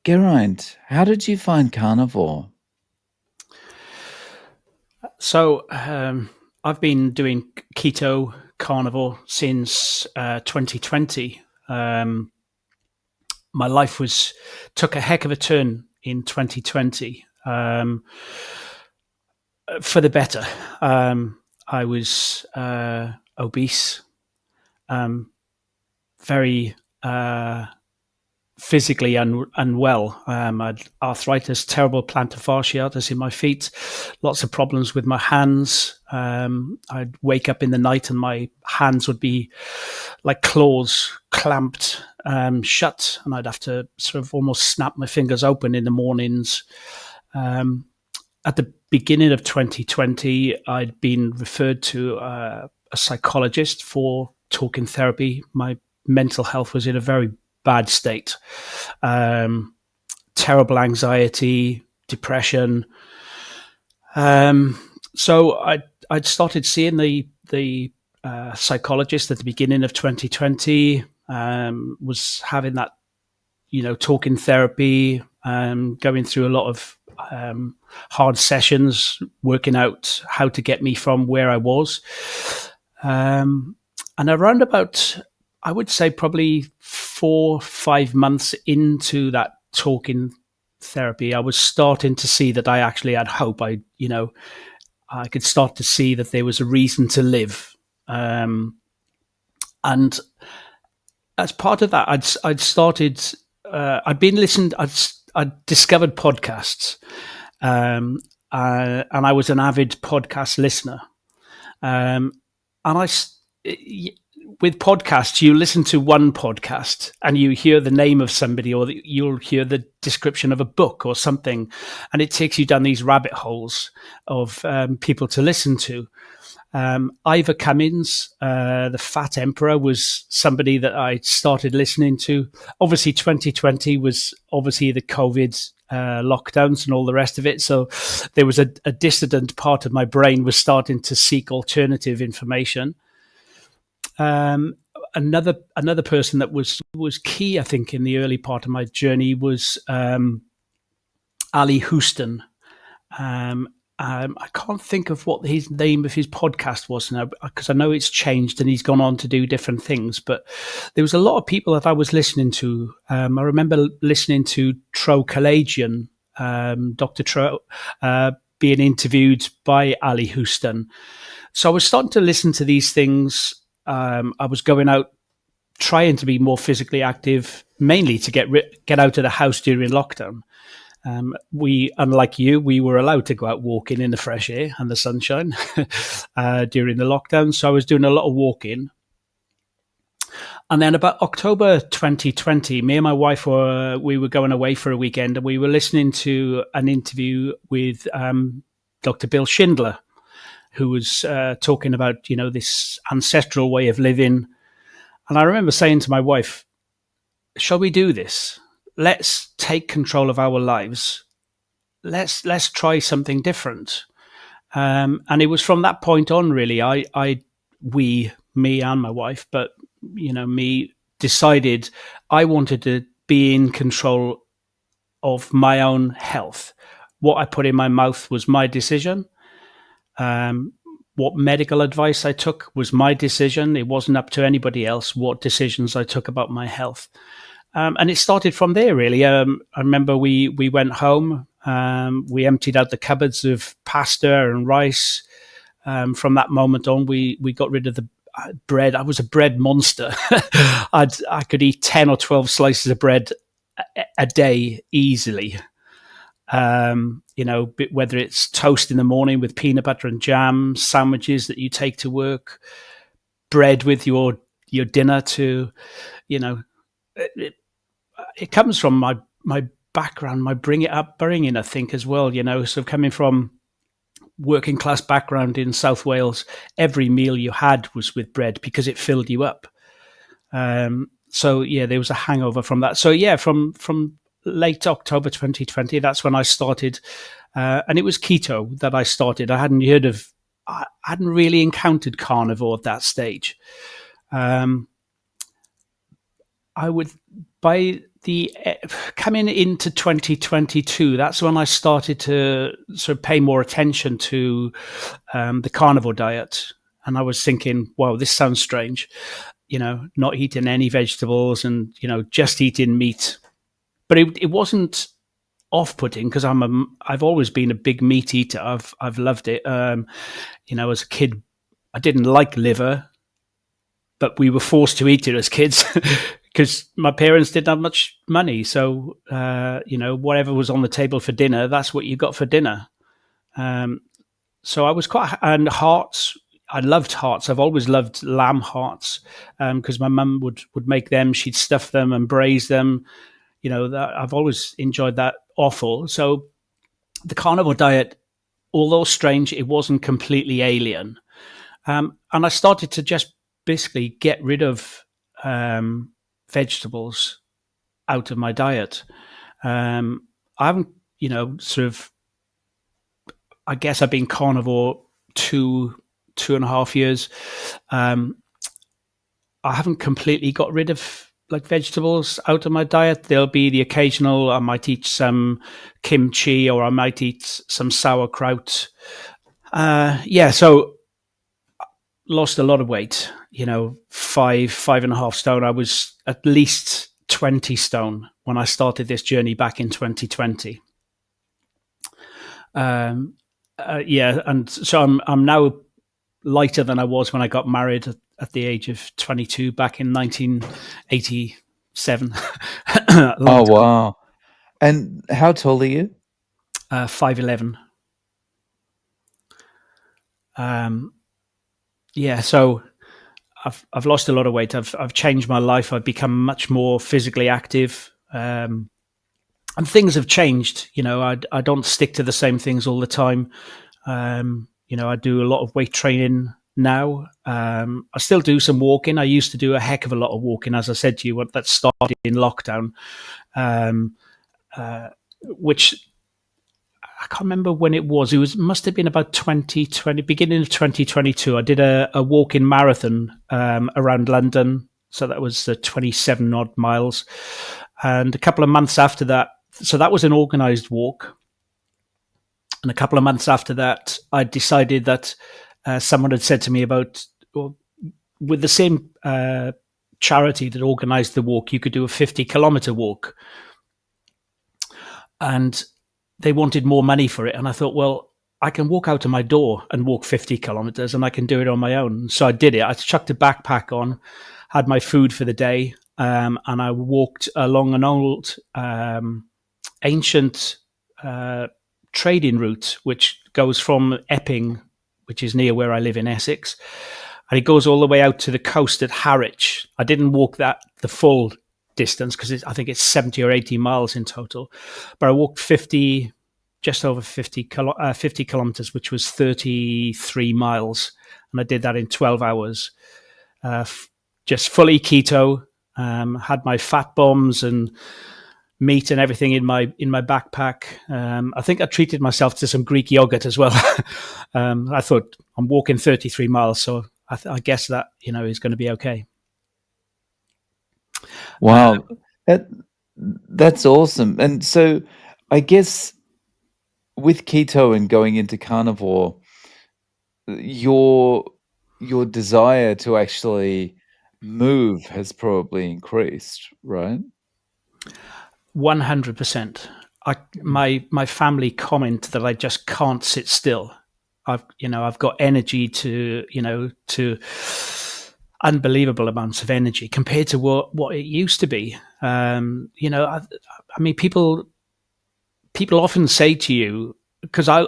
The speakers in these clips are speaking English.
Geraint, how did you find carnivore? So I've been doing keto carnivore since 2020. My life took a heck of a turn in 2020 for the better. I was obese, very physically unwell. I had arthritis, terrible plantar fasciitis in my feet, lots of problems with my hands. I'd wake up in the night and my hands would be like claws clamped shut, and I'd have to sort of almost snap my fingers open in the mornings. At the beginning of 2020, I'd been referred to a psychologist for talking therapy. My mental health was in a very bad state. Terrible anxiety, depression. So I'd started seeing the psychologist at the beginning of 2020. Was having that, talking therapy, going through a lot of hard sessions, working out how to get me from where I was. And around about, I would say probably 4-5 months into that talking therapy, I was starting to see that I actually had hope. I could start to see that there was a reason to live. And as part of that, I'd started, I'd been listening, I'd discovered podcasts, and I was an avid podcast listener. And with podcasts, you listen to one podcast and you hear the name of somebody, or you'll hear the description of a book or something, and it takes you down these rabbit holes of people to listen to. Ivor Cummins, the Fat Emperor, was somebody that I started listening to. Obviously, 2020 was obviously the COVID lockdowns and all the rest of it. So there was a dissident part of my brain was starting to seek alternative information. Another person that was key, I think, in the early part of my journey was Ali Houston. I can't think of what his name of his podcast was now, because I know it's changed and he's gone on to do different things. But there was a lot of people that I was listening to. I remember listening to Tro Kalayjian, Dr. Tro, being interviewed by Ali Houston. So I was starting to listen to these things. I was going out, trying to be more physically active, mainly to get out of the house during lockdown. We, unlike you, we were allowed to go out walking in the fresh air and the sunshine during the lockdown. So I was doing a lot of walking. And then about October 2020, me and my wife we were going away for a weekend, and we were listening to an interview with Dr. Bill Schindler, who was talking about, this ancestral way of living. And I remember saying to my wife, shall we do this? Let's take control of our lives. Let's try something different. And it was from that point on, really, me and my wife, but, me decided I wanted to be in control of my own health. What I put in my mouth was my decision. What medical advice I took was my decision. It wasn't up to anybody else what decisions I took about my health. And it started from there, really. I remember we went home. We emptied out the cupboards of pasta and rice. From that moment on, we got rid of the bread. I was a bread monster. I could eat 10 or 12 slices of bread a day easily. Whether it's toast in the morning with peanut butter and jam, sandwiches that you take to work, bread with your dinner to, it comes from my background, my upbringing, I think, as well. So coming from working class background in South Wales, every meal you had was with bread because it filled you up. So yeah, there was a hangover from that. So yeah, from late October 2020, that's when I started, and it was keto that I started. I hadn't really encountered carnivore at that stage. I would, by the coming into 2022, that's when I started to sort of pay more attention to the carnivore diet. And I was thinking, wow, this sounds strange, not eating any vegetables and, just eating meat. But it wasn't off-putting because I've always been a big meat eater. I've loved it. As a kid, I didn't like liver, but we were forced to eat it as kids because my parents didn't have much money. So, whatever was on the table for dinner, that's what you got for dinner. So I was and hearts. I loved hearts. I've always loved lamb hearts because my mum would make them. She'd stuff them and braise them. I've always enjoyed that awful. So the carnivore diet, although strange, it wasn't completely alien. And I started to just basically get rid of vegetables out of my diet. I haven't, sort of, I guess I've been carnivore 2.5 years. I haven't completely got rid of like vegetables out of my diet. There'll be the occasional, I might eat some kimchi or I might eat some sauerkraut. So lost a lot of weight, 5.5 stone. I was at least 20 stone when I started this journey back in 2020. And so I'm now lighter than I was when I got married at the age of 22 back in 1987. Oh, wow. And how tall are you? 5'11". So I've lost a lot of weight. I've changed my life. I've become much more physically active. And things have changed. I don't stick to the same things all the time. I do a lot of weight training now. I still do some walking. I used to do a heck of a lot of walking, as I said to you, that started in lockdown, which I can't remember when it was. It must have been about 2020, beginning of 2022. I did a walking marathon around London. So that was 27 odd miles. And a couple of months after that, so that was an organized walk. And a couple of months after that, I decided that someone had said to me about, with the same charity that organized the walk, you could do a 50-kilometer walk. And they wanted more money for it. And I thought, well, I can walk out of my door and walk 50 kilometers and I can do it on my own. So I did it. I chucked a backpack on, had my food for the day, and I walked along an old ancient trading route, which goes from Epping, which is near where I live in Essex, and it goes all the way out to the coast at Harwich. I didn't walk the full distance because I think it's 70 or 80 miles in total, but I walked just over 50 kilometers, which was 33 miles, and I did that in 12 hours. Just fully keto, had my fat bombs and meat and everything in my backpack. I think I treated myself to some Greek yogurt as well. I thought, I'm walking 33 miles, so I guess that is going to be okay. Wow, that's awesome. And so, I guess with keto and going into carnivore, your desire to actually move has probably increased, right? 100%. My family comment that I just can't sit still. I've got energy to unbelievable amounts of energy compared to what it used to be. I mean, people often say to you, because I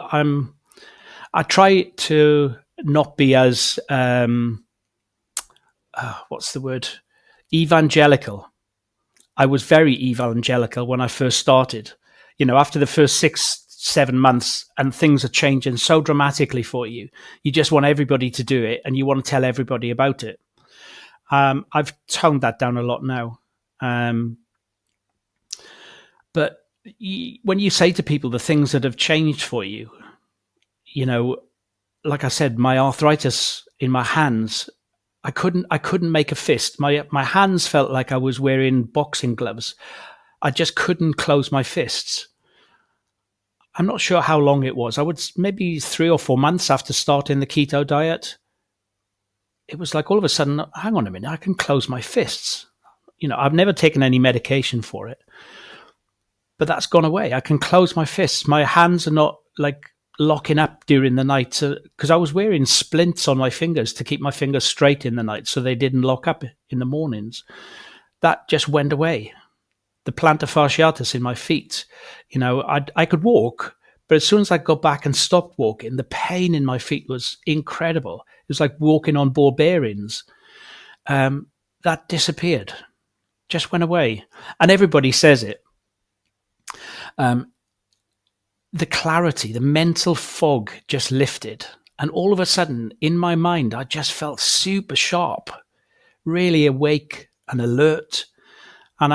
try to not be as what's the word, evangelical. I was very evangelical when I first started. After the first 6-7 months, and things are changing so dramatically for you, you just want everybody to do it, and you want to tell everybody about it. I've toned that down a lot now. But when you say to people the things that have changed for you, like I said, my arthritis in my hands, I couldn't make a fist. My hands felt like I was wearing boxing gloves. I just couldn't close my fists. I'm not sure how long it was. I would maybe 3 or 4 months after starting the keto diet. It was like all of a sudden, hang on a minute, I can close my fists. I've never taken any medication for it, but that's gone away. I can close my fists. My hands are not like locking up during the night because I was wearing splints on my fingers to keep my fingers straight in the night so they didn't lock up in the mornings. That just went away. The plantar fasciitis in my feet, I could walk, but as soon as I got back and stopped walking, the pain in my feet was incredible. It was like walking on ball bearings. That disappeared, just went away. And everybody says it. The clarity, the mental fog just lifted. And all of a sudden, in my mind, I just felt super sharp, really awake and alert. And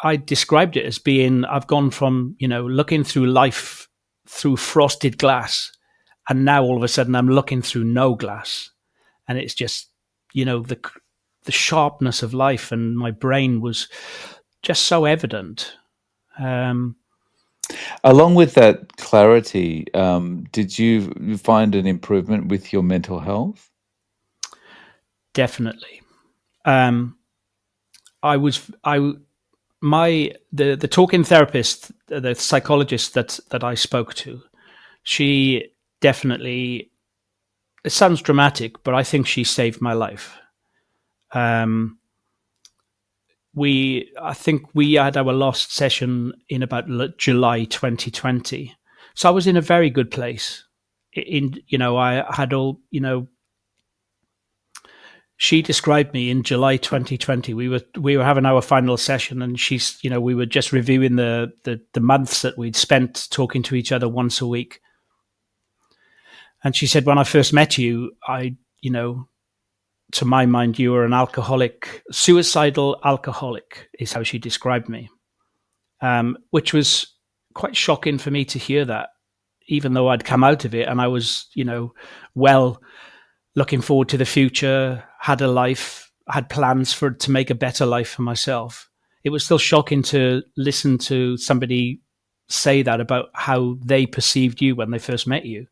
I described it as being, I've gone from, looking through life through frosted glass. And now all of a sudden I'm looking through no glass. And it's just, the sharpness of life, and my brain was just so evident. Along with that clarity, did you find an improvement with your mental health? Definitely. The talking therapist, the psychologist that I spoke to, she definitely, it sounds dramatic, but I think she saved my life. I think we had our last session in about July 2020. So I was in a very good place. I had all, she described me in July 2020. We were having our final session, and we were just reviewing the months that we'd spent talking to each other once a week. And she said, when I first met you, to my mind, you were an alcoholic, suicidal alcoholic, is how she described me, which was quite shocking for me to hear that, even though I'd come out of it and I was, looking forward to the future, had a life, had plans to make a better life for myself. It was still shocking to listen to somebody say that about how they perceived you when they first met you.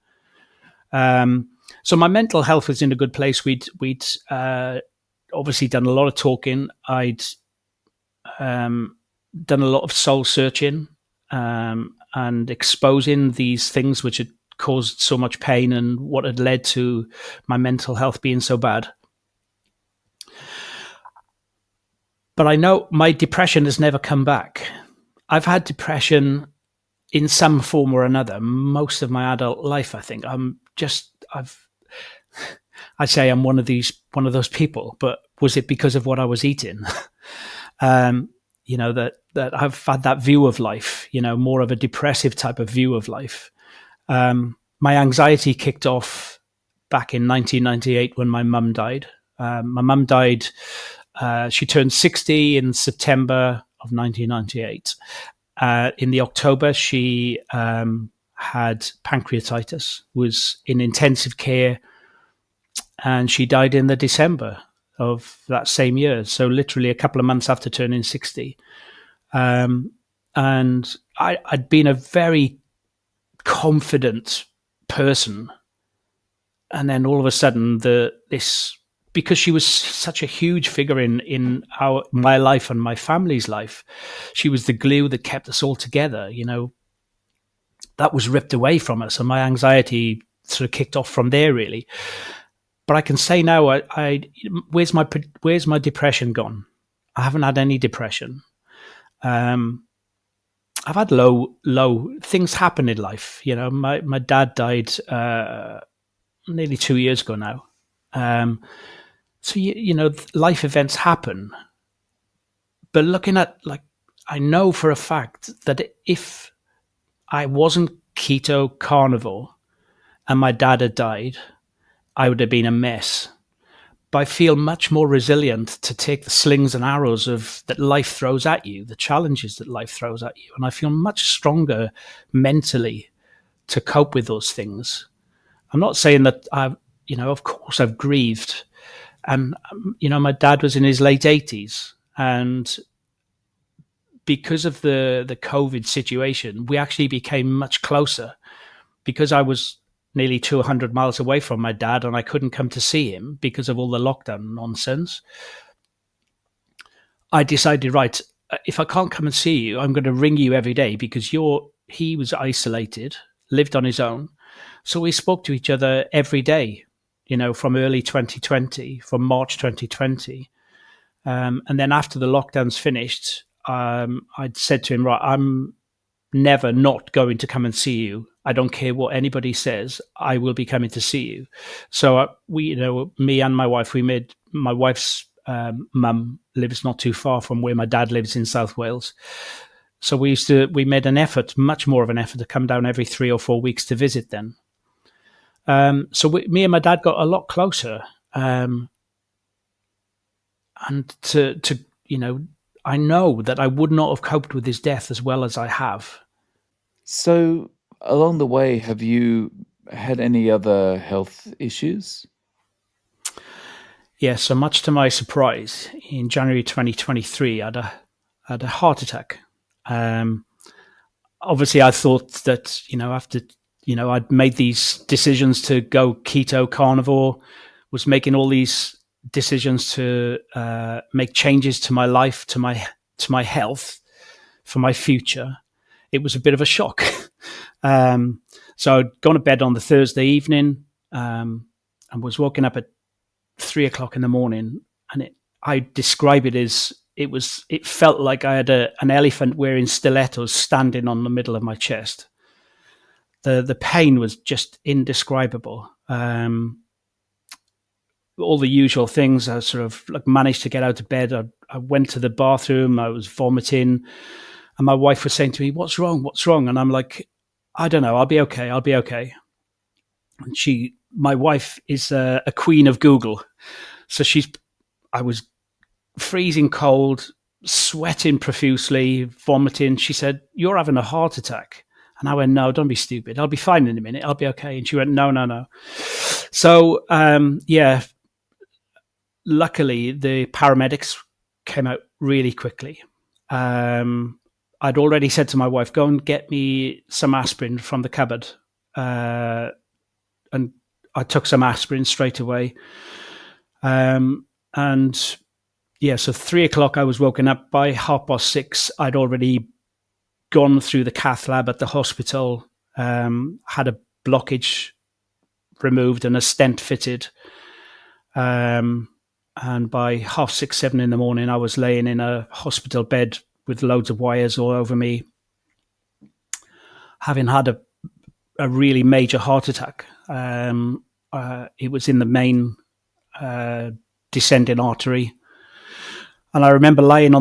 So my mental health was in a good place. We'd obviously done a lot of talking. I'd done a lot of soul searching and exposing these things which had caused so much pain and what had led to my mental health being so bad. But I know my depression has never come back. I've had depression in some form or another most of my adult life. I think I say I'm one of those people, but was it because of what I was eating? That I've had that view of life, more of a depressive type of view of life. My anxiety kicked off back in 1998 when my mum died. My mum died. She turned 60 in September of 1998. In the October, she had pancreatitis, was in intensive care, and she died in the December of that same year. So literally a couple of months after turning 60. And I'd been a very confident person. And then all of a sudden because she was such a huge figure in my life and my family's life, she was the glue that kept us all together. That was ripped away from us, and my anxiety sort of kicked off from there, really. But I can say now, where's my depression gone? I haven't had any depression. I've had low things happen in life. My dad died nearly 2 years ago now. So life events happen. But looking at, I know for a fact that if I wasn't keto carnivore and my dad had died, I would have been a mess. But I feel much more resilient to take the slings and arrows that life throws at you, the challenges that life throws at you. And I feel much stronger mentally to cope with those things. I'm not saying that of course I've grieved. And, my dad was in his late 80s, and because of the COVID situation, we actually became much closer because I was nearly 200 miles away from my dad and I couldn't come to see him because of all the lockdown nonsense. I decided, right, if I can't come and see you, I'm going to ring you every day because he was isolated, lived on his own. So we spoke to each other every day, from early 2020, from March 2020. And then after the lockdowns finished, I'd said to him, right, I'm never not going to come and see you. I don't care what anybody says. I will be coming to see you. So me and my wife, my wife's mum lives not too far from where my dad lives in South Wales. So we made an effort, much more of an effort, to come down every 3 or 4 weeks to visit them. So me and my dad got a lot closer. And I know that I would not have coped with his death as well as I have. So, along the way, have you had any other health issues? Yeah, so much to my surprise, in January 2023, I had a heart attack. Obviously, I thought that, after, I'd made these decisions to go keto carnivore, was making all these decisions to make changes to my life, to my health, for my future. It was a bit of a shock. So I'd gone to bed on the Thursday evening and was woken up at 3 o'clock in the morning, and I describe it as it felt like I had an elephant wearing stilettos standing on the middle of my chest. The pain was just indescribable. All the usual things. I sort of managed to get out of bed. I went to the bathroom. I was vomiting, and my wife was saying to me, "What's wrong? What's wrong?" And I'm like, "I don't know. I'll be okay. I'll be okay." And my wife is a queen of Google. So I was freezing cold, sweating profusely, vomiting. She said, "You're having a heart attack." And I went, "No, don't be stupid. I'll be fine in a minute. I'll be okay." And she went, "No, no, no." So, luckily the paramedics came out really quickly. I'd already said to my wife, "Go and get me some aspirin from the cupboard." And I took some aspirin straight away. So 3 o'clock, I was woken up. By 6:30, I'd already gone through the cath lab at the hospital, had a blockage removed and a stent fitted. And by 6:30, 7 in the morning, I was laying in a hospital bed with loads of wires all over me, having had a really major heart attack. It was in the main descending artery. And I remember lying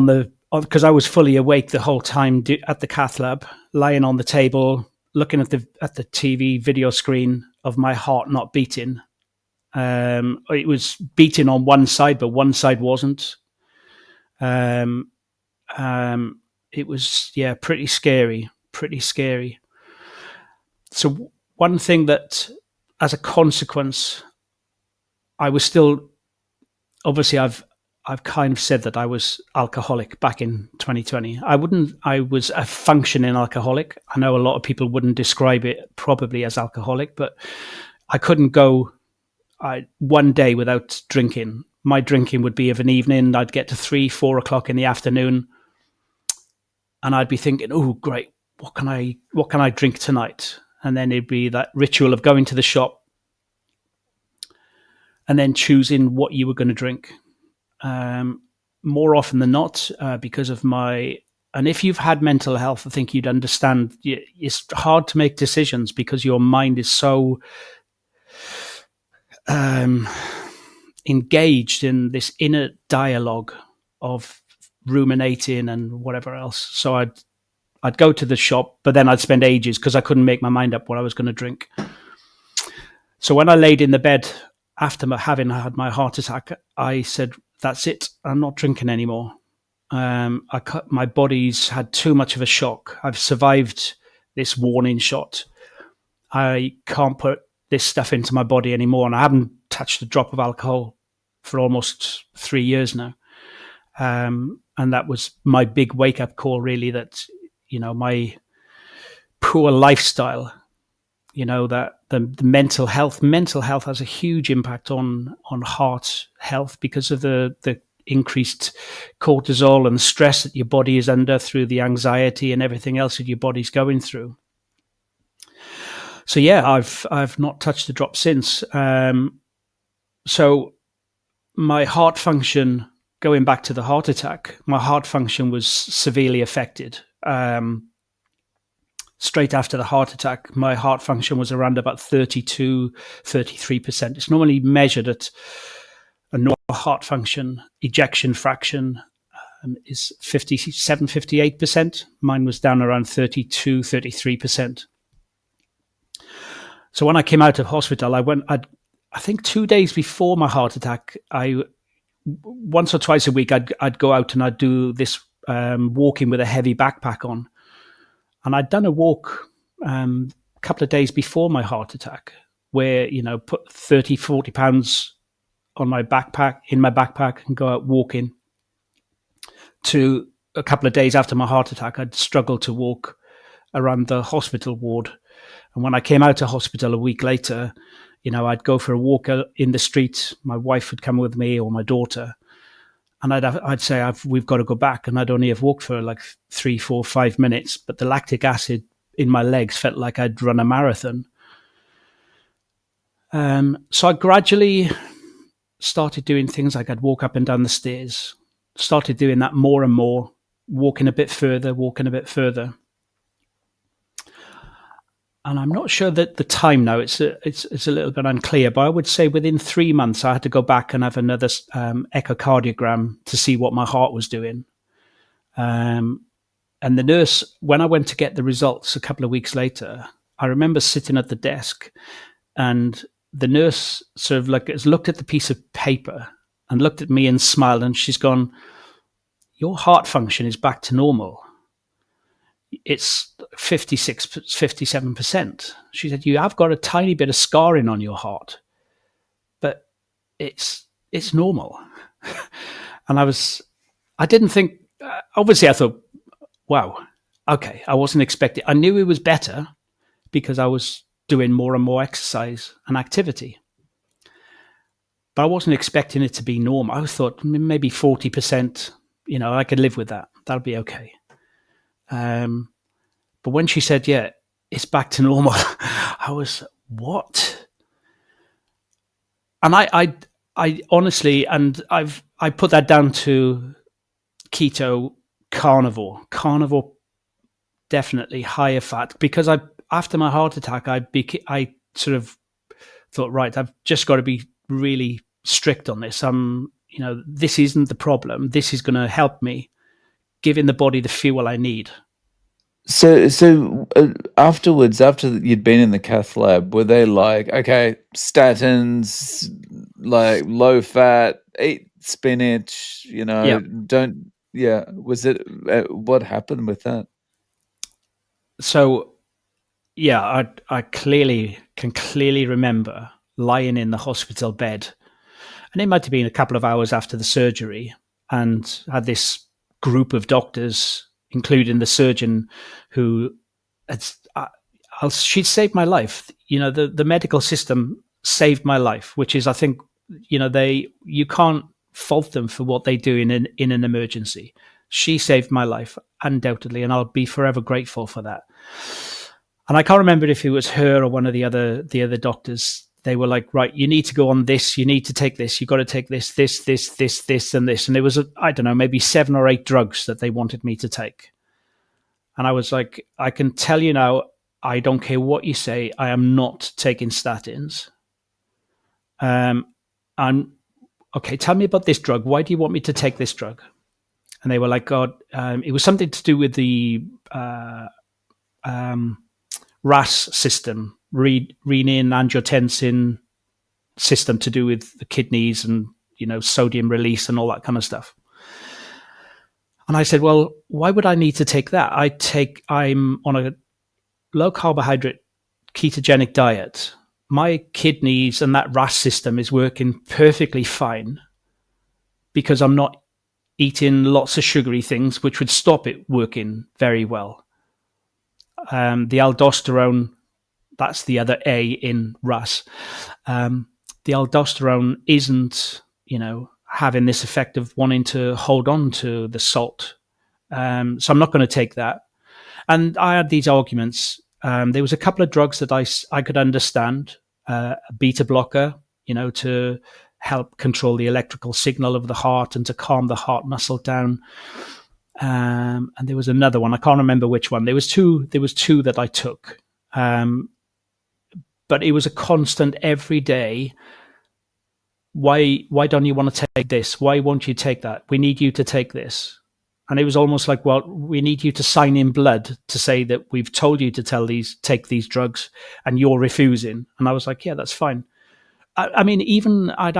because I was fully awake the whole time at the cath lab, lying on the table, looking at the TV video screen of my heart not beating. It was beating on one side, but one side wasn't. It was, pretty scary. So one thing that, as a consequence, I was still, obviously I've kind of said that I was alcoholic back in 2020. I was a functioning alcoholic. I know a lot of people wouldn't describe it probably as alcoholic, but I couldn't go one day without drinking. My drinking would be of an evening. I'd get to 3, 4 o'clock in the afternoon and I'd be thinking, "Oh, great. What can I drink tonight?" And then it'd be that ritual of going to the shop and then choosing what you were going to drink. More often than not, because of and if you've had mental health, I think you'd understand it's hard to make decisions because your mind is so engaged in this inner dialogue of ruminating and whatever else. So I'd go to the shop, but then I'd spend ages because I couldn't make my mind up what I was going to drink. So when I laid in the bed after having had my heart attack, I said, "That's it. I'm not drinking anymore. My body's had too much of a shock. I've survived this warning shot. I can't put this stuff into my body anymore." And I haven't touched a drop of alcohol for almost 3 years now. And that was my big wake up call, really, that, my poor lifestyle, that the mental health has a huge impact on heart health because of the increased cortisol and stress that your body is under through the anxiety and everything else that your body's going through. So yeah, I've not touched a drop since. So my heart function, going back to the heart attack, my heart function was severely affected. Straight after the heart attack, my heart function was around about 32, 33%. It's normally measured at a normal heart function. Ejection fraction is 57, 58%. Mine was down around 32, 33%. So when I came out of hospital, I think 2 days before my heart attack, once or twice a week, I'd go out and I'd do this walking with a heavy backpack on. And I'd done a walk a couple of days before my heart attack where, put 30, 40 pounds in my backpack and go out walking. To a couple of days after my heart attack, I'd struggled to walk around the hospital ward. And when I came out of hospital a week later, I'd go for a walk in the street. My wife would come with me or my daughter. And I'd say, we've got to go back. And I'd only have walked for like 3, 4, 5 minutes. But the lactic acid in my legs felt like I'd run a marathon. So I gradually started doing things like I'd walk up and down the stairs, started doing that more and more, walking a bit further. And I'm not sure that the time now, it's a little bit unclear, but I would say within 3 months, I had to go back and have another echocardiogram to see what my heart was doing. And the nurse, when I went to get the results a couple of weeks later, I remember sitting at the desk and the nurse sort of like has looked at the piece of paper and looked at me and smiled, and she's gone, "Your heart function is back to normal. It's 56, 57%. She said, "You have got a tiny bit of scarring on your heart, but it's normal." And I didn't think, obviously I thought, wow, okay, I wasn't expecting, I knew it was better because I was doing more and more exercise and activity. But I wasn't expecting it to be normal. I thought maybe 40%, I could live with that. That'll be okay. But when she said, "Yeah, it's back to normal," I was, what? And I honestly, and I put that down to keto, carnivore, definitely higher fat, because after my heart attack, I sort of thought, right, I've just got to be really strict on this. This isn't the problem. This is going to help me giving the body the fuel I need. So afterwards, after you'd been in the cath lab, were they like, okay, statins, like low fat, eat spinach, Yeah. don't, yeah. Was it, what happened with that? So, yeah, I can clearly remember lying in the hospital bed, and it might have been a couple of hours after the surgery, and had this group of doctors, including the surgeon, who she'd saved my life. The medical system saved my life, which is, I think, you can't fault them for what they do in an emergency. She saved my life, undoubtedly, and I'll be forever grateful for that. And I can't remember if it was her or one of the other doctors. They were like, right, you need to go on this, you need to take this, you've got to take this, and this. And there was, I don't know, maybe 7 or 8 drugs that they wanted me to take. And I was like, I can tell you now, I don't care what you say, I am not taking statins. And okay, tell me about this drug. Why do you want me to take this drug? And they were like, God, it was something to do with the RAS system, renin-angiotensin system, to do with the kidneys and, sodium release and all that kind of stuff. And I said, well, why would I need to take that? I'm on a low carbohydrate ketogenic diet. My kidneys and that RAS system is working perfectly fine because I'm not eating lots of sugary things, which would stop it working very well. The aldosterone, that's the other A in RAS. The aldosterone isn't, having this effect of wanting to hold on to the salt. So I'm not going to take that. And I had these arguments. There was a couple of drugs that I could understand. A beta blocker, to help control the electrical signal of the heart and to calm the heart muscle down. And there was another one. I can't remember which one. There was two that I took. But it was a constant every day. Why don't you want to take this? Why won't you take that? We need you to take this. And it was almost like, well, we need you to sign in blood to say that we've told you to take these drugs and you're refusing. And I was like, yeah, that's fine. I mean, even I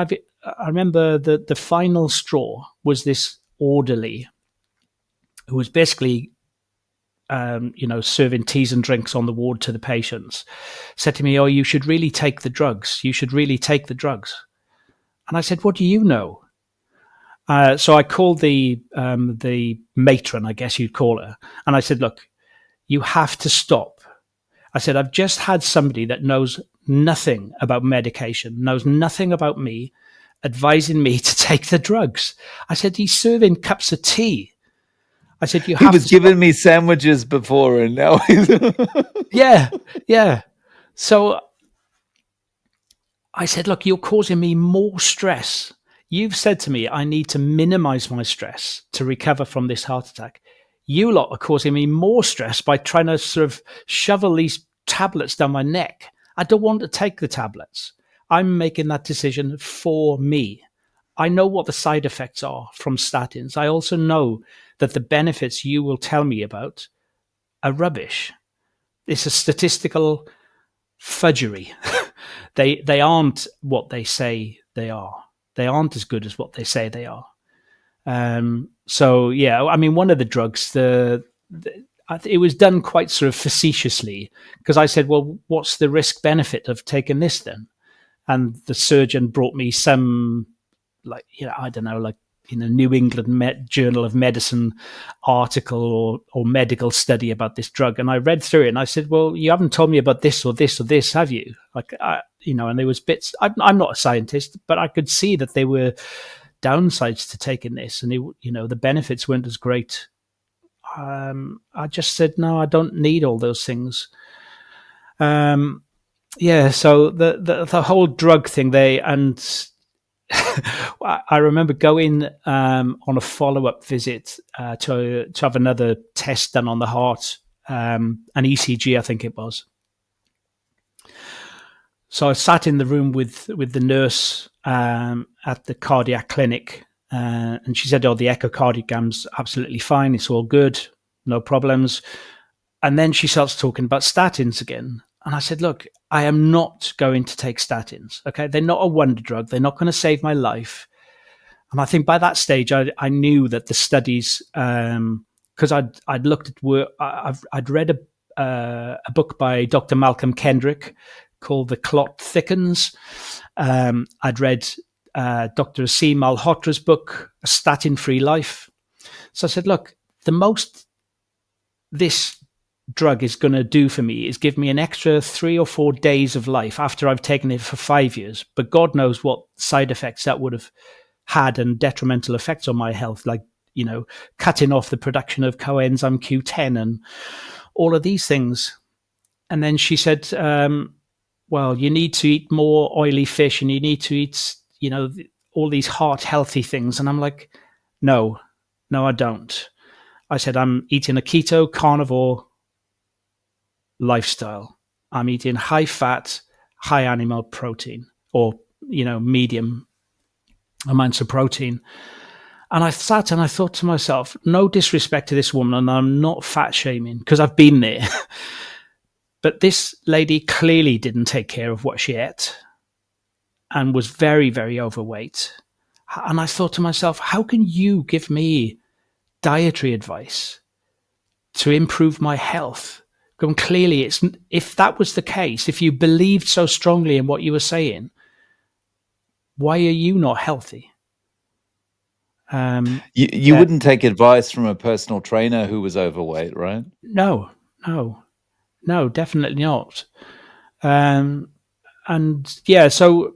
remember the final straw was this orderly who was basically, serving teas and drinks on the ward to the patients, said to me, oh, you should really take the drugs. You should really take the drugs. And I said, what do you know? So I called the matron, I guess you'd call her. And I said, look, you have to stop. I said, I've just had somebody that knows nothing about medication, knows nothing about me, advising me to take the drugs. I said, he's serving cups of tea. I said, you have He was giving me sandwiches before and now he's... Yeah. So I said, look, you're causing me more stress. You've said to me, I need to minimize my stress to recover from this heart attack. You lot are causing me more stress by trying to sort of shovel these tablets down my neck. I don't want to take the tablets. I'm making that decision for me. I know what the side effects are from statins. I also know that the benefits you will tell me about are rubbish. It's a statistical fudgery. They aren't what they say they are. They aren't as good as what they say they are. So yeah, I mean, one of the drugs, it was done quite sort of facetiously because I said, well, what's the risk benefit of taking this then? And the surgeon brought me some, New England Journal of Medicine article or medical study about this drug. And I read through it and I said, well, you haven't told me about this or this or this, have you? And there was bits, I'm not a scientist, but I could see that there were downsides to taking this and the benefits weren't as great. I just said, no, I don't need all those things. So the whole drug thing I remember going on a follow-up visit to have another test done on the heart, an ECG, I think it was. So I sat in the room with the nurse at the cardiac clinic, and she said, oh, the echocardiogram's absolutely fine. It's all good. No problems. And then she starts talking about statins again. And I said, look, I am not going to take statins. Okay. They're not a wonder drug. They're not going to save my life. And I think by that stage, I knew that the studies, because I'd looked at work, I'd read a book by Dr. Malcolm Kendrick called The Clot Thickens. I'd read Dr. Asim Malhotra's book, A Statin-Free Life. So I said, look, the most this drug is going to do for me is give me an extra 3 or 4 days of life after I've taken it for 5 years. But God knows what side effects that would have had and detrimental effects on my health, like, cutting off the production of coenzyme Q10 and all of these things. And then she said, well, you need to eat more oily fish and you need to eat, all these heart healthy things. And I'm like, no, I don't. I said, I'm eating a keto carnivore lifestyle. I'm eating high fat, high animal protein or, medium amounts of protein. And I sat and I thought to myself, no disrespect to this woman, and I'm not fat shaming because I've been there. But this lady clearly didn't take care of what she ate and was very, very overweight. And I thought to myself, how can you give me dietary advice to improve my health? And clearly, if that was the case, if you believed so strongly in what you were saying, why are you not healthy? You Yeah, wouldn't take advice from a personal trainer who was overweight, right? no, no, no, definitely not. Um, and yeah, so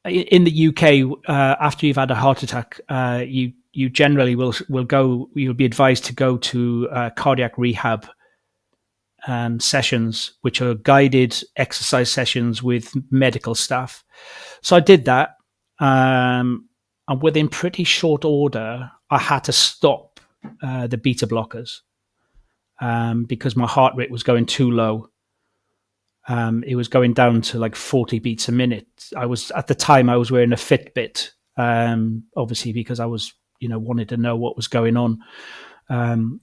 in the UK, after you've had a heart attack, you generally will go. You'll be advised to go to cardiac rehab sessions, which are guided exercise sessions with medical staff. So I did that, and within pretty short order, I had to stop the beta blockers because my heart rate was going too low. It was going down to like 40 beats a minute. I was at the time I was wearing a Fitbit, obviously because I was wanted to know what was going on.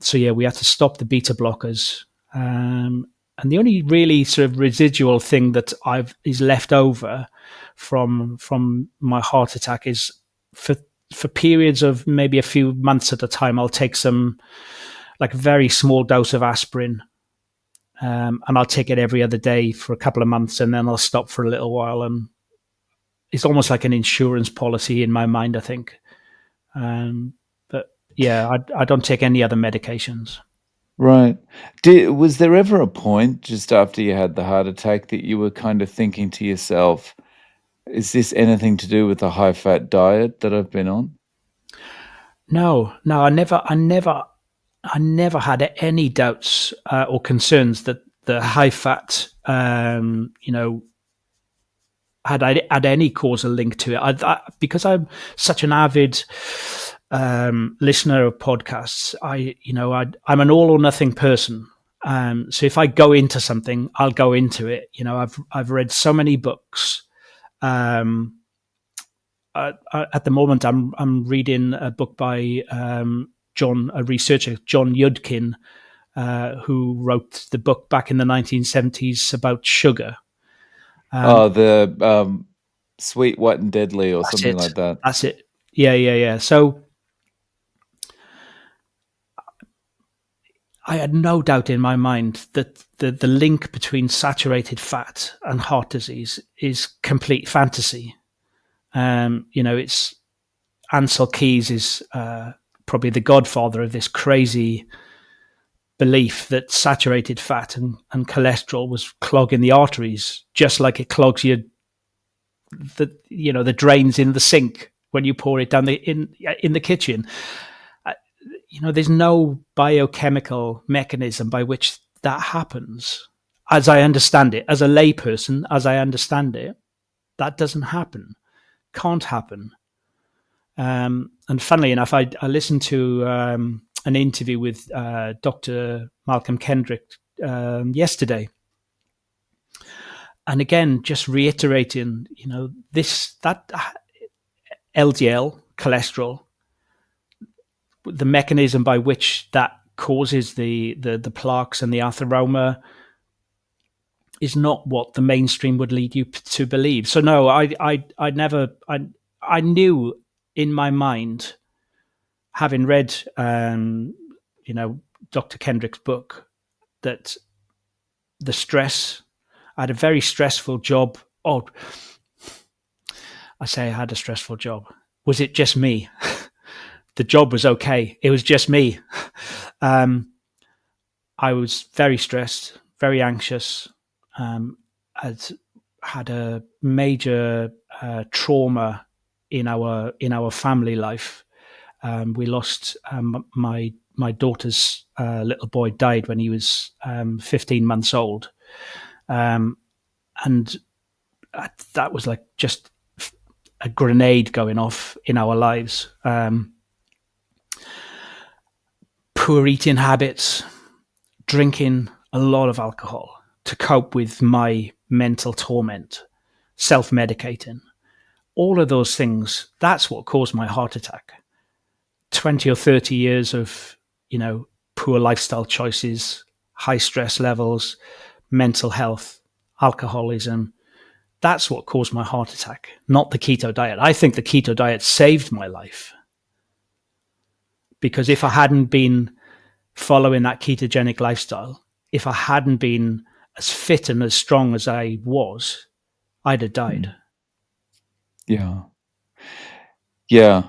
So yeah, we had to stop the beta blockers. And the only really sort of residual thing that is left over from my heart attack is for periods of maybe a few months at a time, I'll take some like a very small dose of aspirin, and I'll take it every other day for a couple of months, and then I'll stop for a little while. And it's almost like an insurance policy in my mind, I think. But yeah, I don't take any other medications. Right. Was there ever a point just after you had the heart attack that you were kind of thinking to yourself, is this anything to do with the high fat diet that I've been on? No, no, I never had any doubts or concerns that the high fat, had any causal link to it. Because I'm such an avid listener of podcasts. I'm an all or nothing person. So if I go into something, I'll go into it. I've read so many books. At the moment, I'm reading a book by a researcher, John Yudkin, who wrote the book back in the 1970s about sugar. Oh, the sweet, white, and deadly, or That's something it. like that. That's it. Yeah, yeah, yeah. So I had no doubt in my mind that the link between saturated fat and heart disease is complete fantasy. It's Ansel Keys is probably the godfather of this crazy belief that saturated fat and cholesterol was clogging the arteries, just like it clogs the drains in the sink when you pour it down in the kitchen. There's no biochemical mechanism by which that happens. As I understand it, as a layperson, as I understand it, that doesn't happen, can't happen. And funnily enough, I listened to an interview with Dr. Malcolm Kendrick yesterday. And again, just reiterating, that LDL cholesterol, the mechanism by which that causes the plaques and the atheroma is not what the mainstream would lead you to believe. So no, I knew in my mind, having read, Dr. Kendrick's book, that the stress, I had a very stressful job. Oh, I say I had a stressful job. Was it just me? The job was okay. It was just me. I was very stressed, very anxious. I'd had a major trauma in our family life. We lost my daughter's little boy died when he was 15 months old, and that was like just a grenade going off in our lives. Poor eating habits, drinking a lot of alcohol to cope with my mental torment, self-medicating, all of those things. That's what caused my heart attack. 20 or 30 years of, poor lifestyle choices, high stress levels, mental health, alcoholism. That's what caused my heart attack, not the keto diet. I think the keto diet saved my life, because if I hadn't been following that ketogenic lifestyle, if I hadn't been as fit and as strong as I was, I'd have died. Yeah. Yeah.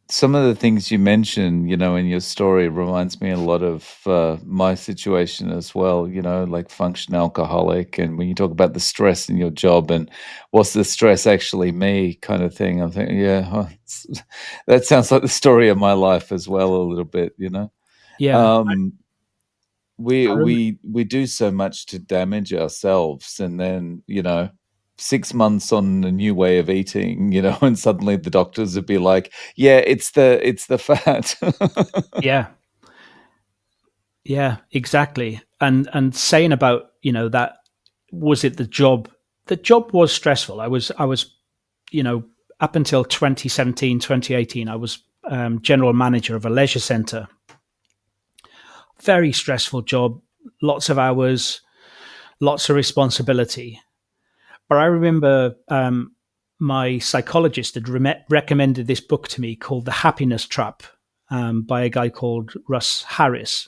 Some of the things you mentioned, in your story reminds me a lot of my situation as well, like function alcoholic. And when you talk about the stress in your job and what's the stress actually me kind of thing, I'm thinking, yeah, huh, that sounds like the story of my life as well, a little bit. Yeah, Um, we I rem- we we do so much to damage ourselves, and then 6 months on a new way of eating, and suddenly the doctors would be like, "Yeah, it's the fat." yeah, yeah, exactly. And saying about that, was it the job? The job was stressful. I was you know up until 2017, 2018, I was general manager of a leisure centre. Very stressful job, lots of hours, lots of responsibility. But I remember my psychologist had recommended this book to me called The Happiness Trap, by a guy called Russ Harris.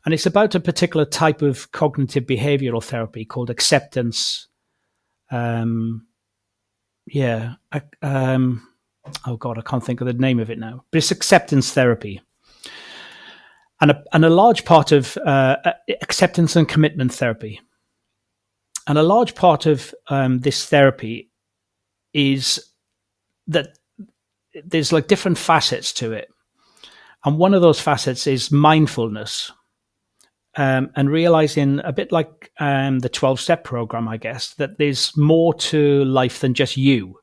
And it's about a particular type of cognitive behavioral therapy called acceptance. Um, yeah. Oh, God, I can't think of the name of it now. But it's acceptance therapy. And a large part of acceptance and commitment therapy. And a large part of this therapy is that there's like different facets to it. And one of those facets is mindfulness, and realizing, a bit like the 12-step program, I guess, that there's more to life than just you.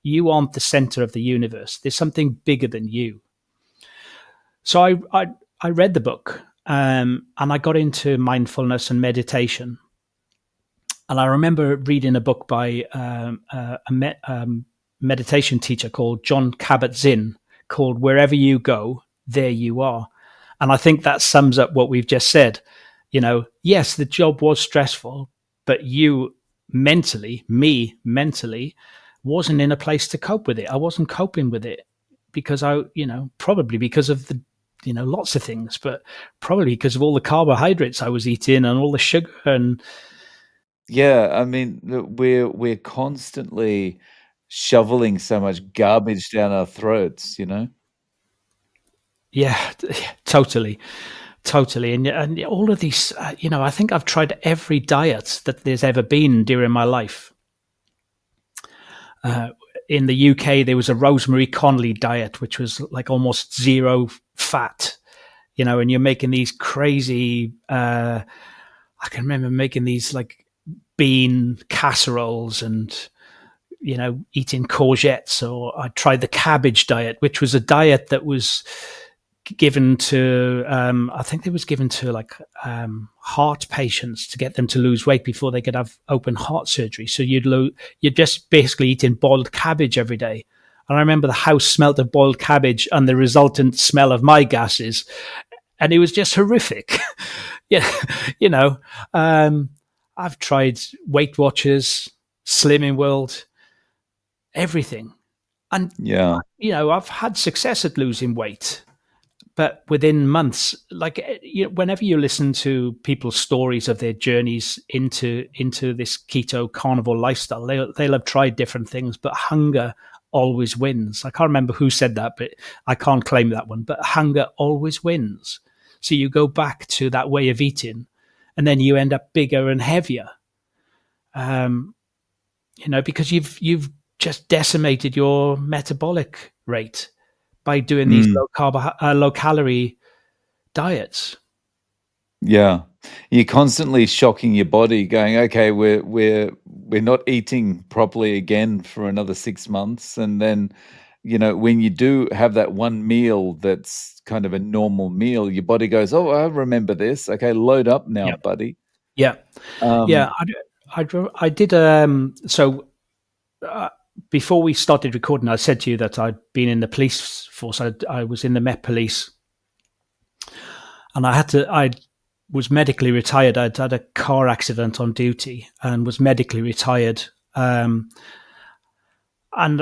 You aren't the center of the universe. There's something bigger than you. So I read the book, and I got into mindfulness and meditation. And I remember reading a book by meditation teacher called John Kabat-Zinn, called "Wherever You Go, There You Are." And I think that sums up what we've just said. Yes, the job was stressful, but me mentally, wasn't in a place to cope with it. I wasn't coping with it because probably because of the, lots of things, but probably because of all the carbohydrates I was eating and all the sugar. And Yeah, I mean, we're constantly shoveling so much garbage down our throats. yeah, totally. Totally. And all of these, I think I've tried every diet that there's ever been during my life. Uh, in the UK, there was a Rosemary Conley diet, which was like almost zero fat, and you're making these crazy, I can remember making these like bean casseroles and, eating courgettes. Or I tried the cabbage diet, which was a diet that was given to I think it was given to like heart patients to get them to lose weight before they could have open heart surgery. So you'd just basically eating boiled cabbage every day. And I remember the house smelt of boiled cabbage and the resultant smell of my gases, and it was just horrific. Yeah, you know. Um, I've tried Weight Watchers, Slimming World, everything, and Yeah. I've had success at losing weight, but within months, like, whenever you listen to people's stories of their journeys into this keto carnivore lifestyle, they'll have tried different things, but hunger always wins. I can't remember who said that, but I can't claim that one. But hunger always wins. So you go back to that way of eating, and then you end up bigger and heavier. Um, because you've just decimated your metabolic rate by doing these Mm. low calorie diets. Yeah. You're constantly shocking your body going, "Okay, we're not eating properly again for another 6 months." And then, when you do have that one meal that's kind of a normal meal, your body goes, "Oh, I remember this. Okay, load up now, Yeah, buddy." yeah, yeah. Um, I did. So uh, before we started recording, I said to you that I'd been in the police force. I was in the Met Police, and I was medically retired. I'd had a car accident on duty and was medically retired. And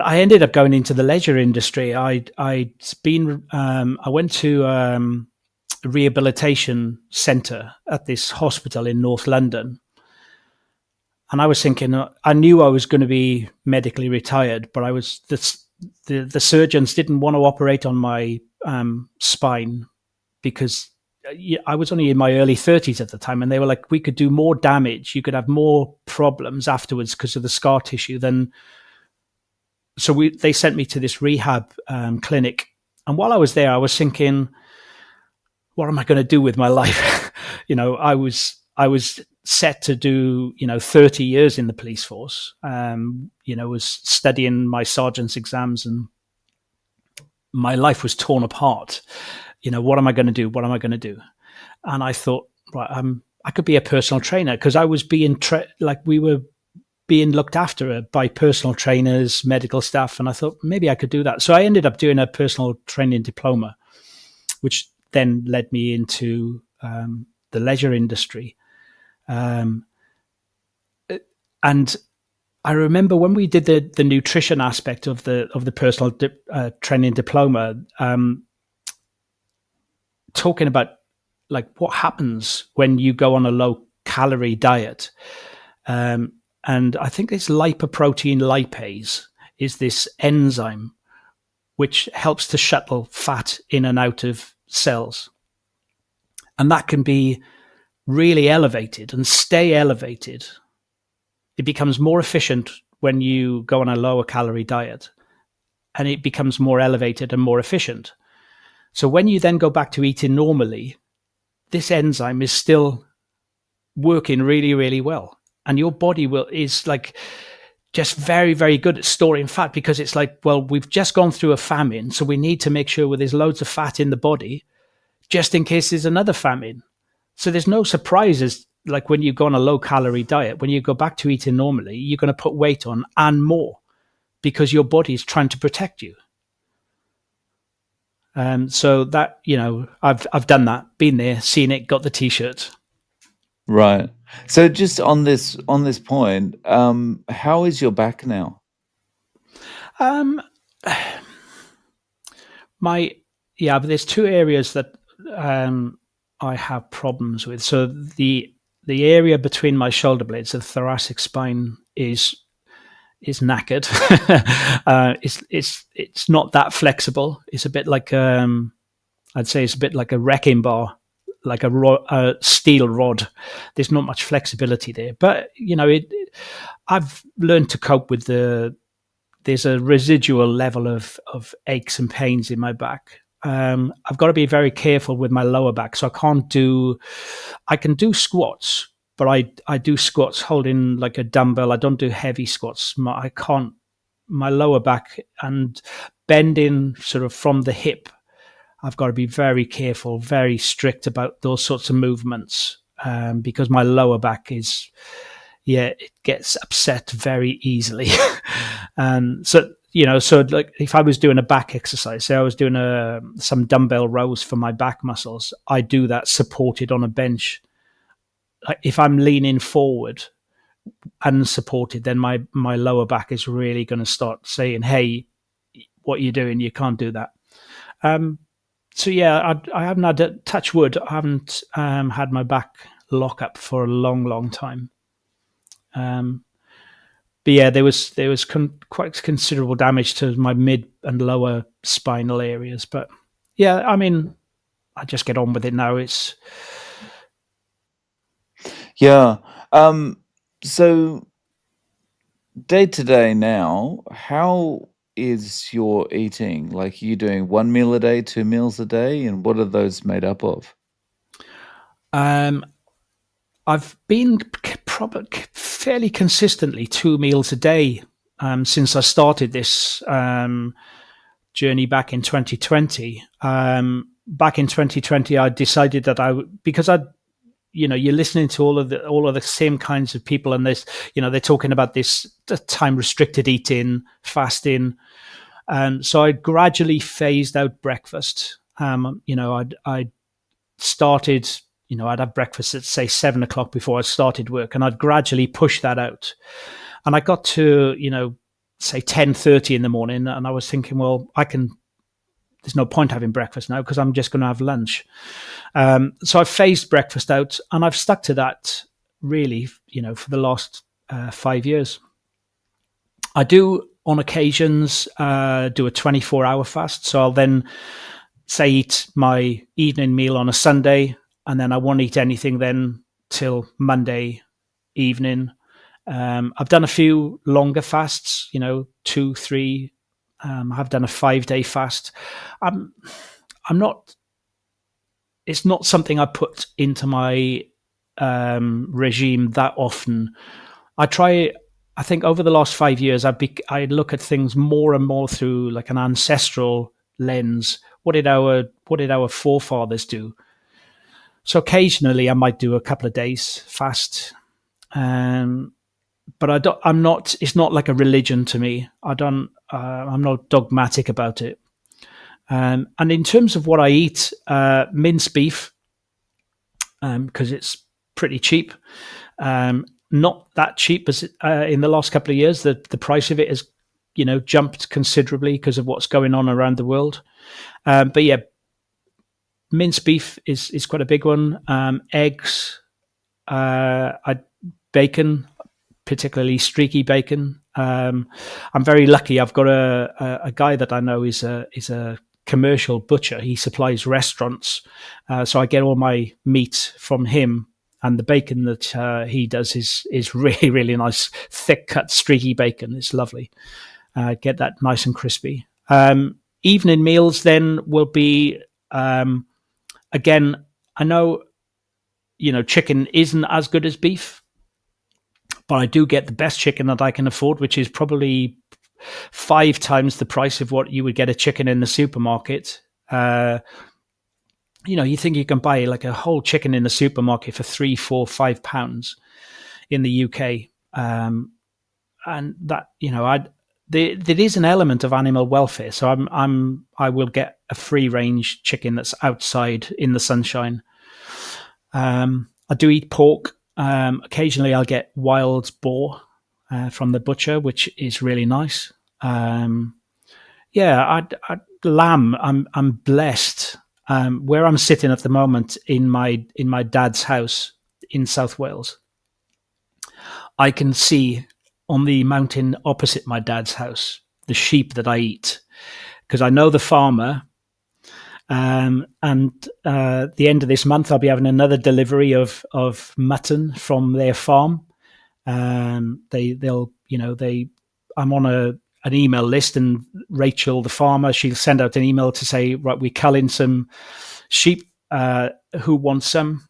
I ended up going into the leisure industry. I went to a rehabilitation centre at this hospital in North London, and I was thinking, I knew I was going to be medically retired, but I was the surgeons didn't want to operate on my spine because I was only in my early 30s at the time, and they were like, we could do more damage. You could have more problems afterwards because of the scar tissue than. So they sent me to this rehab clinic. And while I was there, I was thinking, what am I going to do with my life? I was set to do, 30 years in the police force, was studying my sergeant's exams, and my life was torn apart. What am I going to do? What am I going to do? And I thought, right, I could be a personal trainer, because I was being we were being looked after by personal trainers, medical staff. And I thought maybe I could do that. So I ended up doing a personal training diploma, which then led me into the leisure industry. And I remember when we did the nutrition aspect of the personal training diploma, talking about like what happens when you go on a low calorie diet. And I think this lipoprotein lipase is this enzyme which helps to shuttle fat in and out of cells. And that can be really elevated and stay elevated. It becomes more efficient when you go on a lower calorie diet, and it becomes more elevated and more efficient. So when you then go back to eating normally, this enzyme is still working really, really well. And your body is like just very, very good at storing fat, because it's like, well, we've just gone through a famine, so we need to make sure there's loads of fat in the body just in case there's another famine. So there's no surprises. Like when you go on a low calorie diet, when you go back to eating normally, you're going to put weight on and more, because your body is trying to protect you. So that, I've done that, been there, seen it, got the t-shirt. Right. So just on this point, how is your back now? But there's two areas that I have problems with. So the area between my shoulder blades, the thoracic spine, is knackered. It's not that flexible. It's a bit like I'd say it's a bit like a wrecking bar, like a steel rod. There's not much flexibility there, but I've learned to cope with there's a residual level of aches and pains in my back. I've got to be very careful with my lower back. So I can do squats, but I do squats holding like a dumbbell. I don't do heavy squats. My lower back and bending sort of from the hip, I've got to be very careful, very strict about those sorts of movements, because my lower back it gets upset very easily. So like if I was doing a back exercise, say I was doing some dumbbell rows for my back muscles, I do that supported on a bench. Like if I'm leaning forward unsupported, then my lower back is really going to start saying, hey, what are you doing? You can't do that. So yeah, I haven't had, touch wood, I haven't had my back lock up for a long, long time. But yeah, there was quite considerable damage to my mid and lower spinal areas. But yeah, I mean, I just get on with it now. Yeah. So day to day now, how is your eating? Like, are you doing one meal a day, 2 meals a day, and what are those made up of? I've been probably fairly consistently 2 meals a day since I started this journey back in 2020. Back in 2020, I decided that because you're listening to all of the same kinds of people, and this, they're talking about this time restricted eating, fasting. So I gradually phased out breakfast. I started, I'd have breakfast at say 7:00 before I started work, and I'd gradually push that out. And I got to, say 10:30 in the morning, and I was thinking, well, there's no point having breakfast now because I'm just going to have lunch. So I phased breakfast out, and I've stuck to that really, for the last 5 years. I do on occasions do a 24-hour fast. So I'll then say eat my evening meal on a Sunday, and then I won't eat anything then till Monday evening. I've done a few longer fasts, 2, 3. I've done a 5-day fast. I'm not. It's not something I put into my regime that often. I try. I think over the last 5 years, I look at things more and more through like an ancestral lens. What did our forefathers do? So occasionally, I might do a couple of days fast, but I don't. I'm not. It's not like a religion to me. I don't. I'm not dogmatic about it. And in terms of what I eat, minced beef, because it's pretty cheap. Not that cheap as in the last couple of years. The price of it has, jumped considerably because of what's going on around the world. But yeah, minced beef is quite a big one. Eggs, bacon, particularly streaky bacon. I'm very lucky. I've got a guy that I know is a commercial butcher. He supplies restaurants, so I get all my meat from him. And the bacon that he does is really, really nice, thick cut, streaky bacon. It's lovely. Get that nice and crispy. Evening meals then will be, again, I know, chicken isn't as good as beef, but I do get the best chicken that I can afford, which is probably 5 times the price of what you would get a chicken in the supermarket. You think you can buy like a whole chicken in the supermarket for 3, 4, 5 pounds in the UK, and that there is an element of animal welfare. So I will get a free range chicken that's outside in the sunshine. I do eat pork. Occasionally, I'll get wild boar from the butcher, which is really nice. Lamb. I'm blessed. Where I'm sitting at the moment in my dad's house in South Wales, I can see on the mountain opposite my dad's house the sheep that I eat, because I know the farmer. And the end of this month, I'll be having another delivery of mutton from their farm. I'm on an email list, and Rachel, the farmer, she'll send out an email to say, right, we're culling some sheep. Who wants some?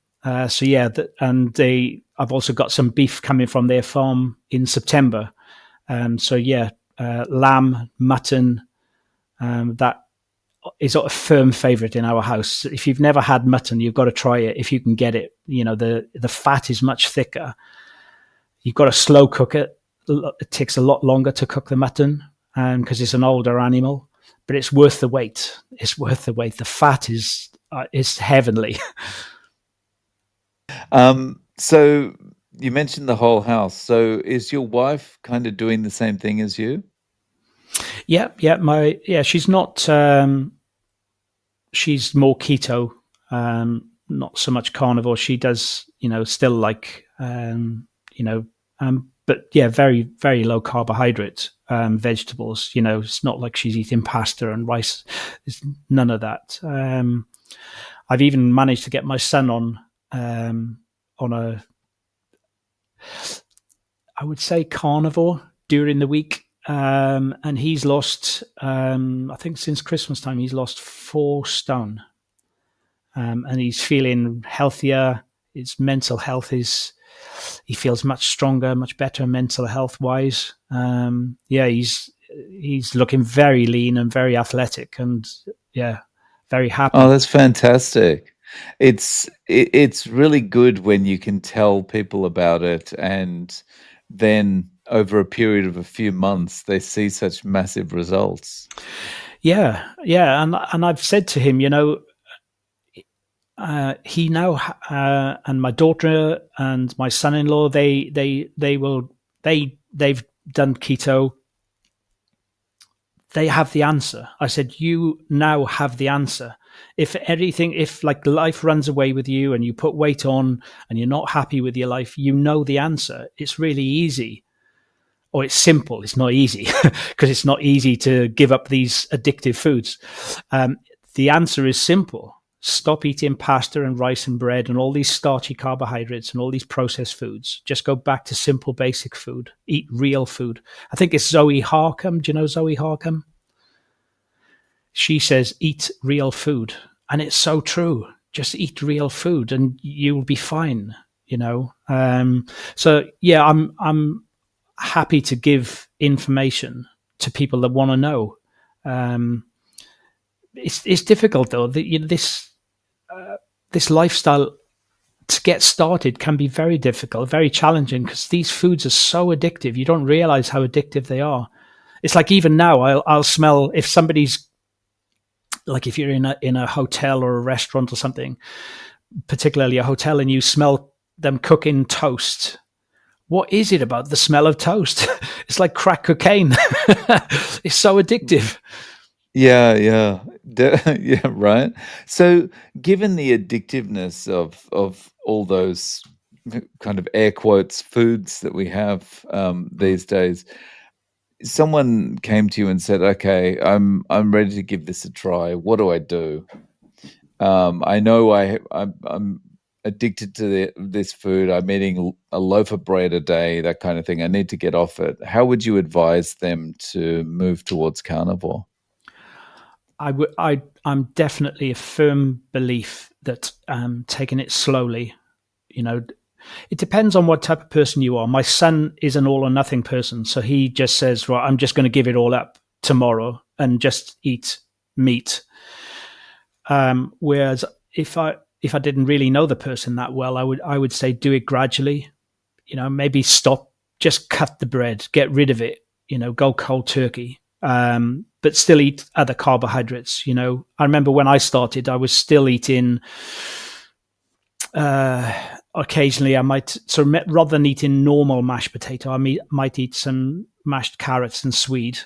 I've also got some beef coming from their farm in September. Lamb, mutton, that is a firm favorite in our house. If you've never had mutton, you've got to try it if you can get it. The fat is much thicker. You've got to slow cook it. It takes a lot longer to cook the mutton because it's an older animal, but it's worth the wait. It's worth the wait. The fat is heavenly. So you mentioned the whole house. So is your wife kind of doing the same thing as you? Yeah. She's not. She's more keto, not so much carnivore. She does, still like, but yeah, very, very low carbohydrate vegetables. It's not like she's eating pasta and rice. It's none of that. I've even managed to get my son on a, I would say, carnivore during the week. And he's lost, I think since Christmas time, he's lost 4 stone. And he's feeling healthier. His mental health he feels much stronger, much better mental health wise. He's looking very lean and very athletic, and very happy. Oh, that's fantastic. It's really good when you can tell people about it, and then over a period of a few months, they see such massive results. Yeah, and I've said to him, he now and my daughter and my son-in-law, they've done keto. They have the answer. I said, you now have the answer. If like life runs away with you and you put weight on and you're not happy with your life, you know the answer. It's really easy. or it's simple. It's not easy because it's not easy to give up these addictive foods. Um, the answer is simple. Stop eating pasta and rice and bread and all these starchy carbohydrates and all these processed foods. Just go back to simple, basic food. Eat real food. I think it's Zoe Harcum. Do you know Zoe Harcum? She says, eat real food. And it's so true. Just eat real food and you'll be fine, you know? So yeah, I'm happy to give information to people that want to know. It's difficult though. This lifestyle to get started can be very difficult, very challenging because these foods are so addictive. You don't realize how addictive they are. It's like even now, I'll smell if somebody's like if you're in a hotel or a restaurant or something, particularly a hotel, and you smell them cooking toast. What is it about the smell of toast? It's like crack cocaine. It's so addictive. Yeah, yeah. Yeah, right. So, given the addictiveness of all those kind of air quotes foods that we have these days, someone came to you and said, "Okay, I'm ready to give this a try. What do I do? I know I'm addicted to this food. I'm eating a loaf of bread a day, that kind of thing. I need to get off it." How would you advise them to move towards carnivore? I'm definitely a firm belief that taking it slowly, you know, it depends on what type of person you are. My son is an all or nothing person, so he just says, "Right, I'm just going to give it all up tomorrow and just eat meat." Whereas if I didn't really know the person that well, I would say do it gradually. You know, maybe stop, just cut the bread, get rid of it. You know, go cold turkey. But still eat other carbohydrates. You know, I remember when I started, I was still eating. Occasionally, I might rather than eating normal mashed potato, might eat some mashed carrots and swede,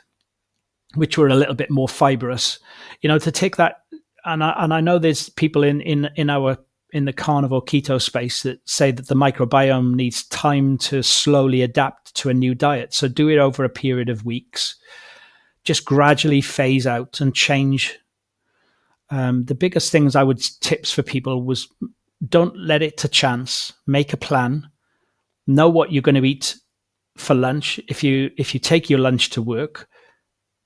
which were a little bit more fibrous. You know, to take that, and I know there's people in the carnivore keto space that say that the microbiome needs time to slowly adapt to a new diet. So do it over a period of weeks. Just gradually phase out and change. The biggest things I would tips for people was don't let it to chance. Make a plan. Know what you're going to eat for lunch. If you take your lunch to work,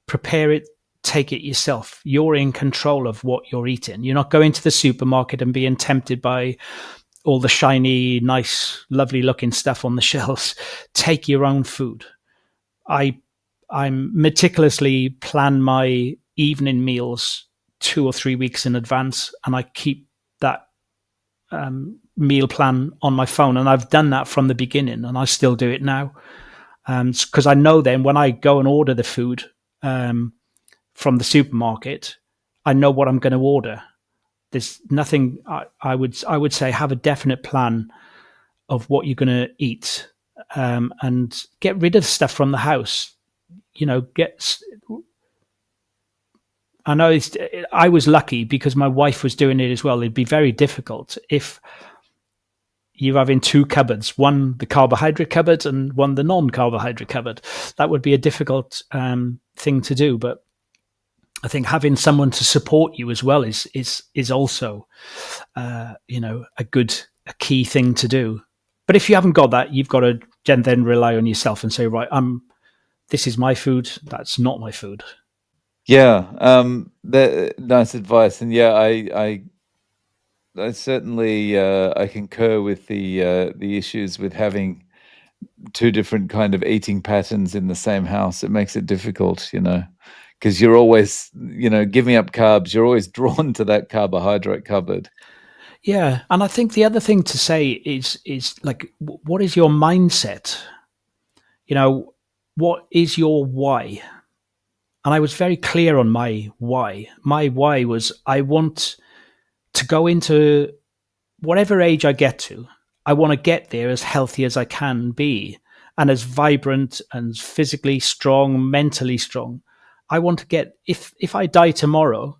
prepare it. Take it yourself. You're in control of what you're eating. You're not going to the supermarket and being tempted by all the shiny, nice, lovely looking stuff on the shelves. Take your own food. I'm meticulously plan my evening meals 2 or 3 weeks in advance, and I keep that meal plan on my phone. And I've done that from the beginning, and I still do it now. Because I know then when I go and order the food from the supermarket, I know what I'm going to order. There's nothing. I would say have a definite plan of what you're going to eat, and get rid of stuff from the house. You know, I know I was lucky because my wife was doing it as well. It'd be very difficult if you're having two cupboards, one the carbohydrate cupboard and one the non-carbohydrate cupboard. That would be a difficult thing to do. But I think having someone to support you as well is also a key thing to do. But if you haven't got that, you've got to then rely on yourself and say, right, this is my food. That's not my food. Yeah, that nice advice, and yeah, I certainly I concur with the issues with having two different kind of eating patterns in the same house. It makes it difficult, because you're always, giving up carbs. You're always drawn to that carbohydrate cupboard. Yeah, and I think the other thing to say is like, what is your mindset? You know, what is your why? And I was very clear on my why. My why was I want to go into whatever age I get to. I want to get there as healthy as I can be and as vibrant and physically strong, mentally strong. I want to get, if I die tomorrow,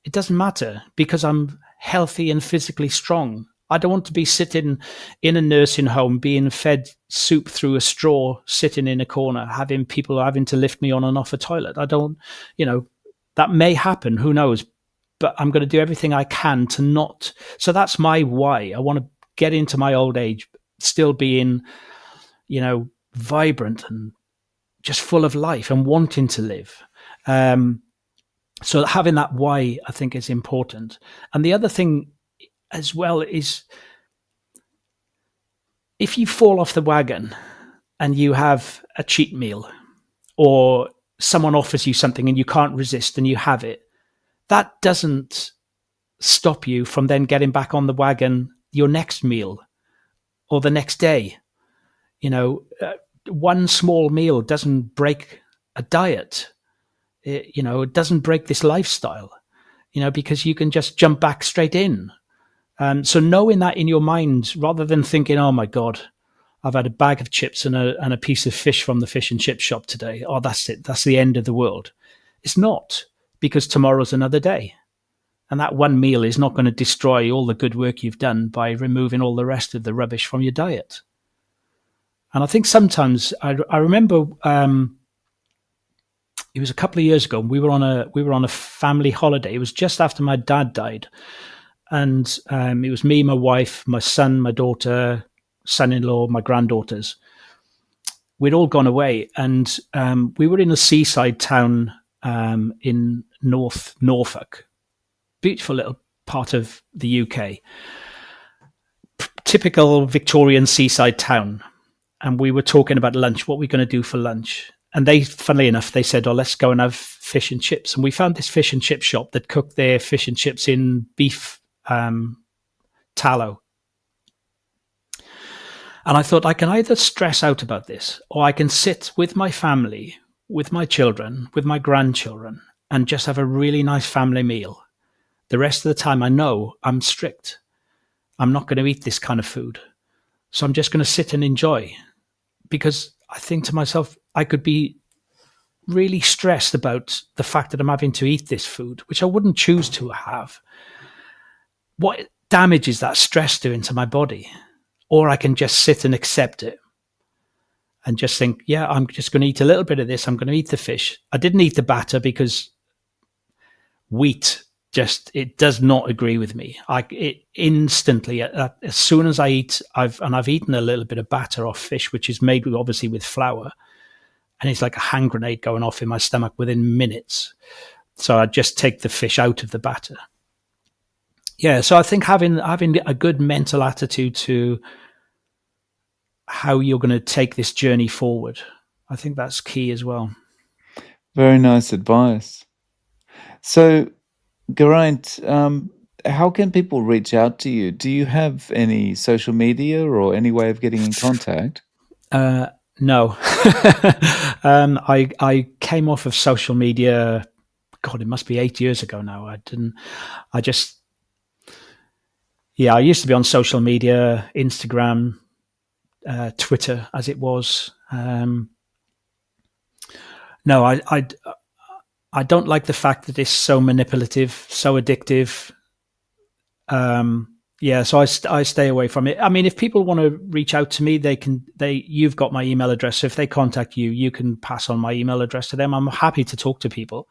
it doesn't matter because I'm healthy and physically strong. I don't want to be sitting in a nursing home being fed soup through a straw, sitting in a corner, having people having to lift me on and off a toilet. I don't, that may happen, who knows? But I'm going to do everything I can to not. So that's my why. I want to get into my old age still being, vibrant and just full of life and wanting to live. So having that why, I think, is important. And the other thing as well is, if you fall off the wagon and you have a cheat meal, or someone offers you something and you can't resist and you have it, that doesn't stop you from then getting back on the wagon your next meal or the next day. One small meal doesn't break a diet. It doesn't break this lifestyle, because you can just jump back straight in. So knowing that in your mind, rather than thinking, oh my God, I've had a bag of chips and a piece of fish from the fish and chip shop today. Oh, that's it. That's the end of the world. It's not, because tomorrow's another day. And that one meal is not going to destroy all the good work you've done by removing all the rest of the rubbish from your diet. And I think sometimes I remember it was a couple of years ago. We were on a family holiday. It was just after my dad died, and it was me, my wife, my son, my daughter, son-in-law, my granddaughters. We'd all gone away, and we were in a seaside town in North Norfolk, beautiful little part of the UK, typical Victorian seaside town. And we were talking about lunch, what we're going to do for lunch. And they, funnily enough, they said, oh, let's go and have fish and chips. And we found this fish and chip shop that cooked their fish and chips in beef tallow. And I thought, I can either stress out about this, or I can sit with my family, with my children, with my grandchildren, and just have a really nice family meal. The rest of the time, I know I'm strict. I'm not going to eat this kind of food. So I'm just going to sit and enjoy. Because I think to myself, I could be really stressed about the fact that I'm having to eat this food, which I wouldn't choose to have. What damage is that stress doing to my body? Or I can just sit and accept it and just think, yeah, I'm just going to eat a little bit of this. I'm going to eat the fish. I didn't eat the batter because wheat it does not agree with me. It instantly, as soon as I eat, I've eaten a little bit of batter off fish, which is made obviously with flour, and it's like a hand grenade going off in my stomach within minutes. So I just take the fish out of the batter. Yeah, so I think having a good mental attitude to how you're going to take this journey forward, I think that's key as well. Very nice advice. So, Geraint, how can people reach out to you? Do you have any social media or any way of getting in contact? No. I came off of social media, God, it must be 8 years ago now. I used to be on social media, Instagram, Twitter, as it was. No, I don't like the fact that it's so manipulative, so addictive. So I stay away from it. I mean, if people want to reach out to me, you've got my email address. So if they contact you, you can pass on my email address to them. I'm happy to talk to people.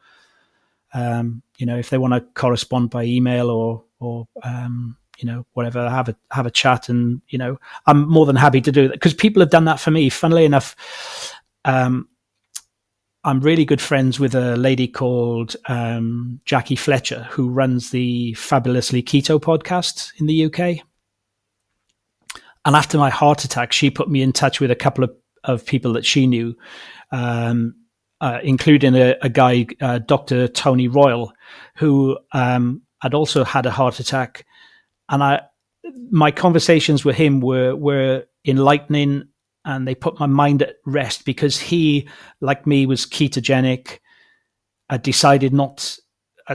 If they want to correspond by email or whatever, have a chat, and, I'm more than happy to do that, because people have done that for me. Funnily enough, I'm really good friends with a lady called Jackie Fletcher, who runs the Fabulously Keto podcast in the UK. And after my heart attack, she put me in touch with a couple of people that she knew, including a guy, Dr. Tony Royal, who had also had a heart attack. And my conversations with him were enlightening, and they put my mind at rest, because he, like me, was ketogenic. I decided not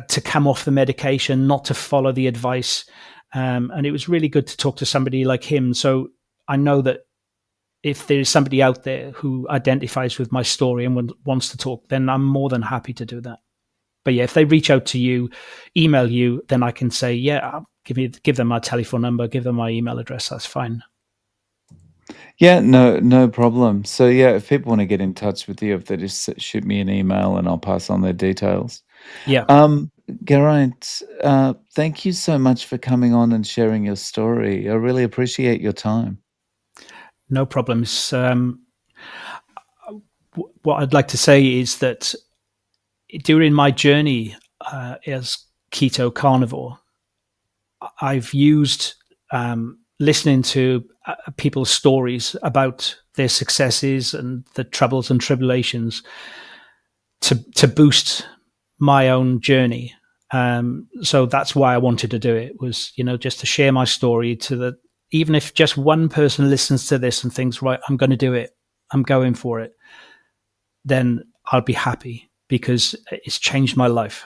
to come off the medication, not to follow the advice. And it was really good to talk to somebody like him. So I know that if there's somebody out there who identifies with my story and wants to talk, then I'm more than happy to do that. But yeah, if they reach out to you, email you, then I can say, yeah, give them my telephone number, give them my email address. That's fine. Yeah, no problem. So yeah, if people want to get in touch with you, if they just shoot me an email and I'll pass on their details. Yeah, Geraint, thank you so much for coming on and sharing your story. I really appreciate your time. no problems. What I'd like to say is that during my journey as keto carnivore, I've used listening to people's stories about their successes and the troubles and tribulations to boost my own journey. So that's why I wanted to do it, was, just to share my story even if just one person listens to this and thinks, right, I'm going to do it, I'm going for it, then I'll be happy, because it's changed my life.